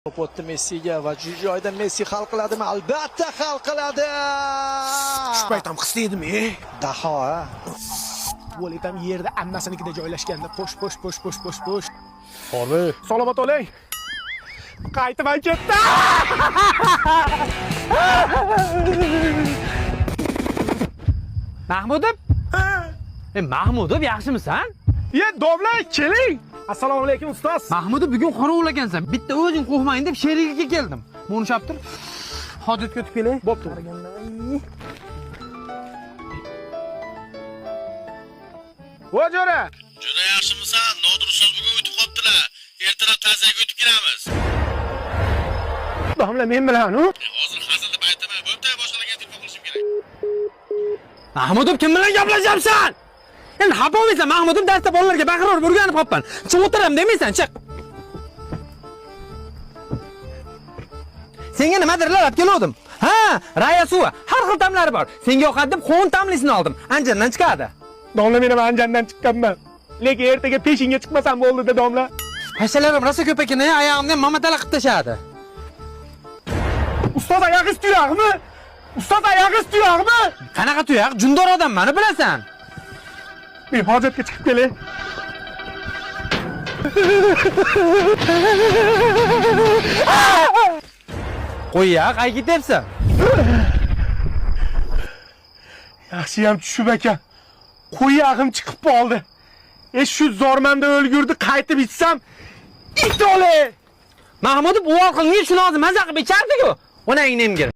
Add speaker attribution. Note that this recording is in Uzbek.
Speaker 1: Top o'tdi Messiga va joyda Messi hal qiladimi? Albatta hal qiladi.
Speaker 2: Tushpaytam hissledim,
Speaker 1: Daho, ha.
Speaker 2: Voletam yerda ammasinikida joylashganda posh.
Speaker 3: Harbiy.
Speaker 2: Salomat bo'ling. Qaytib ketdi.
Speaker 4: Mahmudov? Mahmudov, yaxshimisan?
Speaker 2: Domla, keling. Assalomu alaykum ustoz.
Speaker 4: Mahmudov, bugun qorovulagansan. Bitta o'zing qo'ymayin deb sherigiga keldim. Meni shaptir. Hojatga o'tib kelay.
Speaker 2: Bo'pti. Vo'jora.
Speaker 5: Juda yaxshimisan? Nodir ustoz bugun o'tib qoptilar. Ertalab taziyaga o'tib kelamiz.
Speaker 2: Domla men bilan,
Speaker 5: Hozir hazil deb aytaman. Bo'pti, boshqalarga telefon qilishim kerak.
Speaker 4: Mahmudov, kim bilan gaplashyapsan? Endi xafa bo'lmaysan, Mahmudov darsda bolalarga baqirib o'rganib qopman. Chiq o'tiraman demaysan, chiq. Senga nimadir olib keldim. Ha, raya suvi, har xil ta'mlari bor. Senga yoqadi deb qovun ta'mlisini oldim. Anjandan chiqadi.
Speaker 2: Domla men ham anjandan chiqqanman. Lekin ertaga peshinga chiqmasam bo'ldi-da, domla.
Speaker 4: Hashalarim rosa ko'p ekan, oyog'imni mamatala qilib tashadi.
Speaker 2: Ustoz oyog'i tuyog'mi? Ustoz oyog'i tuyog'mi?
Speaker 4: Qanaqa tuyoq? Jundor odamman, bilasan.
Speaker 2: Men hojatga chiqib kelay.
Speaker 4: Qo'y-ya, qayga ketyapsan?
Speaker 2: Yaxshi ham tushib ekan. Qo'yog'im chiqib qoldi. Shu zormanda o'lgurdi, qaytib ichsam, it o'le.
Speaker 4: Mahmudov, u orqangga shuni hozir maza qilib ichardi-ku. Onangni emgir.